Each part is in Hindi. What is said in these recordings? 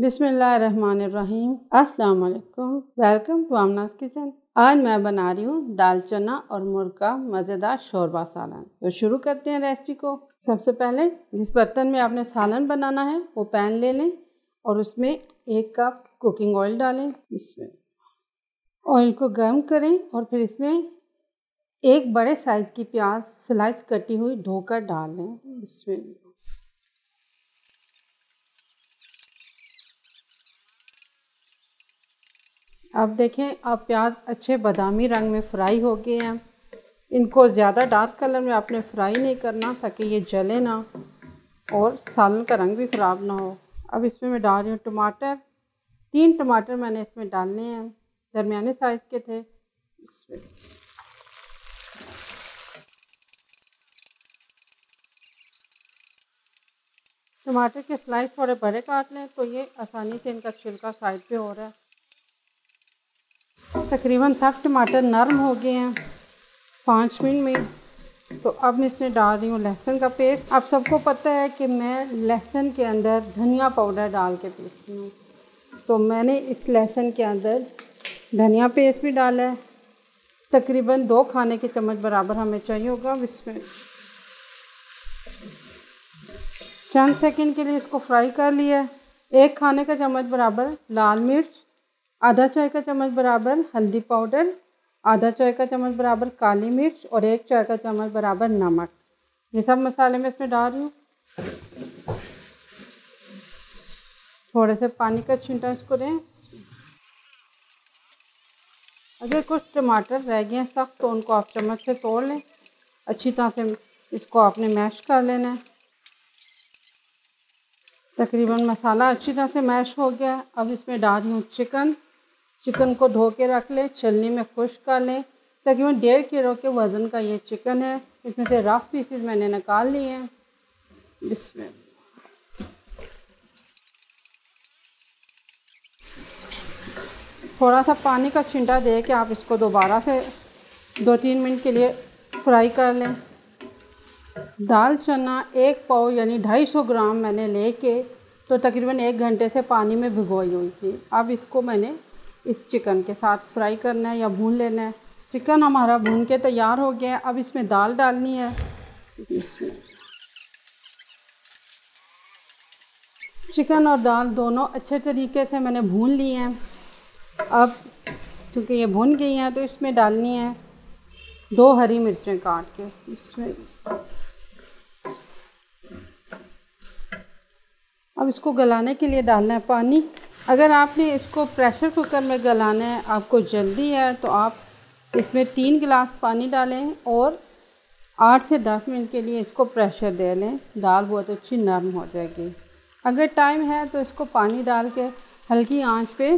बिस्मिल्लाहिर्रहमानिर्रहीम। अस्सलाम वालेकुम। Welcome to Aamna's kitchen. आज मैं बना रही हूँ दाल चना और मुर्ग का मज़ेदार शोरबा सालन। तो शुरू करते हैं रेसिपी को। सबसे पहले जिस बर्तन में आपने सालन बनाना है वो पैन ले लें और उसमें 1 कप कुकिंग ऑयल डालें। इसमें ऑयल को गर्म करें और फिर इसमें 1 बड़े साइज़ की प्याज स्लाइस कटी हुई धोकर डाल लें। इसमें अब देखें, अब प्याज अच्छे बादामी रंग में फ्राई हो गए हैं। इनको ज़्यादा डार्क कलर में आपने फ्राई नहीं करना ताकि ये जले ना और सालन का रंग भी ख़राब ना हो। अब इसमें मैं डाल रही हूँ टमाटर। 3 टमाटर मैंने इसमें डालने हैं, दरमियाने साइज़ के थे। इसमें टमाटर के स्लाइस थोड़े बड़े काट लें तो ये आसानी से इनका छिलका साइड पे हो रहा है। तकरीबन सब टमाटर नरम हो गए हैं 5 मिनट में। तो अब मैं इसमें डाल रही हूँ लहसुन का पेस्ट। आप सबको पता है कि मैं लहसुन के अंदर धनिया पाउडर डाल के पीसती हूँ, तो मैंने इस लहसुन के अंदर धनिया पेस्ट भी डाला है। तकरीबन 2 खाने के चम्मच बराबर हमें चाहिए होगा। इसमें चंद सेकंड के लिए इसको फ्राई कर लिया। 1 खाने का चम्मच बराबर लाल मिर्च, आधा चाय का चम्मच बराबर हल्दी पाउडर, आधा चाय का चम्मच बराबर काली मिर्च और 1 चाय का चम्मच बराबर नमक। ये सब मसाले मैं इसमें डाल रही हूँ। थोड़े से पानी का छींटा इसको दें। अगर कुछ टमाटर रह गए हैं सख्त तो उनको आप चम्मच से तोड़ लें। अच्छी तरह से इसको आपने मैश कर लेना है। तकरीबन मसाला अच्छी तरह से मैश हो गया। अब इसमें डाल रही हूँ चिकन को धो के रख लें, छलनी में खुश्क कर लें। तकरीबन 1.5 किलो के वज़न का ये चिकन है। इसमें से रफ पीसेस मैंने निकाल लिए हैं। इसमें थोड़ा सा पानी का छिंटा दे के आप इसको दोबारा से 2-3 मिनट के लिए फ्राई कर लें। दाल चना 1 पाव यानी 250 ग्राम मैंने लेके तो तकरीबन 1 घंटे से पानी में भिगोई हुई थी। अब इसको मैंने इस चिकन के साथ फ्राई करना है या भून लेना है। चिकन हमारा भून के तैयार हो गया है। अब इसमें दाल डालनी है। इसमें चिकन और दाल दोनों अच्छे तरीके से मैंने भून लिए हैं। अब क्योंकि ये भून गई हैं तो इसमें डालनी है 2 हरी मिर्चें काट के। इसमें अब इसको गलाने के लिए डालना है पानी। अगर आपने इसको प्रेशर कुकर में गलाना है, आपको जल्दी है, तो आप इसमें 3 गिलास पानी डालें और 8 से 10 मिनट के लिए इसको प्रेशर दे लें। दाल बहुत अच्छी नरम हो जाएगी। अगर टाइम है तो इसको पानी डाल के हल्की आंच पे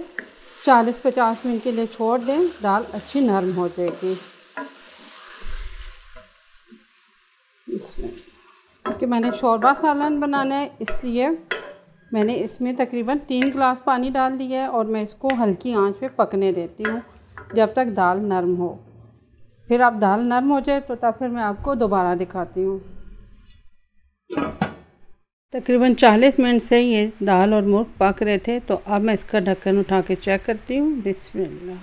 40-50 मिनट के लिए छोड़ दें। दाल अच्छी नरम हो जाएगी। इसमें कि मैंने शोरबा सालन बनाना है इसलिए मैंने इसमें तकरीबन 3 गिलास पानी डाल दिया है और मैं इसको हल्की आंच पे पकने देती हूँ जब तक दाल नरम हो। फिर आप दाल नरम हो जाए तो तब फिर मैं आपको दोबारा दिखाती हूँ। तकरीबन 40 मिनट से ये दाल और मुर्ग पक रहे थे। तो अब मैं इसका ढक्कन उठा के चेक करती हूँ। बिस्मिल्लाह।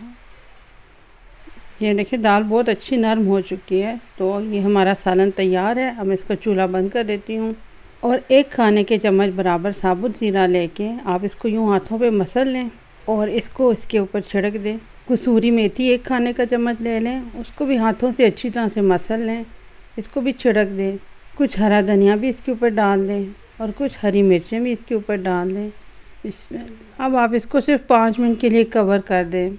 ये देखिए दाल बहुत अच्छी नरम हो चुकी है। तो ये हमारा सालन तैयार है। अब मैं इसका चूल्हा बंद कर देती हूँ और 1 खाने के चम्मच बराबर साबुत ज़ीरा लेके आप इसको यूँ हाथों पे मसल लें और इसको इसके ऊपर छिड़क दें। कसूरी मेथी 1 खाने का चम्मच ले लें, उसको भी हाथों से अच्छी तरह से मसल लें, इसको भी छिड़क दें। कुछ हरा धनिया भी इसके ऊपर डाल दें और कुछ हरी मिर्चें भी इसके ऊपर डाल दें। इसमें अब आप इसको सिर्फ 5 मिनट के लिए कवर कर दें।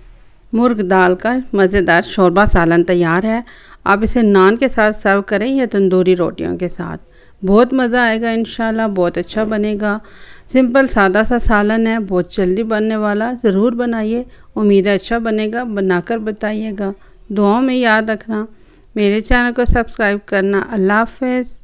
मुर्ग दाल का मज़ेदार शोरबा सालन तैयार है। आप इसे नान के साथ सर्व करें या तंदूरी रोटियों के साथ। बहुत मज़ा आएगा इंशाल्लाह। बहुत अच्छा बनेगा। सिंपल सादा सा सालन है, बहुत जल्दी बनने वाला। ज़रूर बनाइए, उम्मीद है अच्छा बनेगा। बनाकर बताइएगा। दुआओं में याद रखना। मेरे चैनल को सब्सक्राइब करना। अल्लाह हाफ़िज़।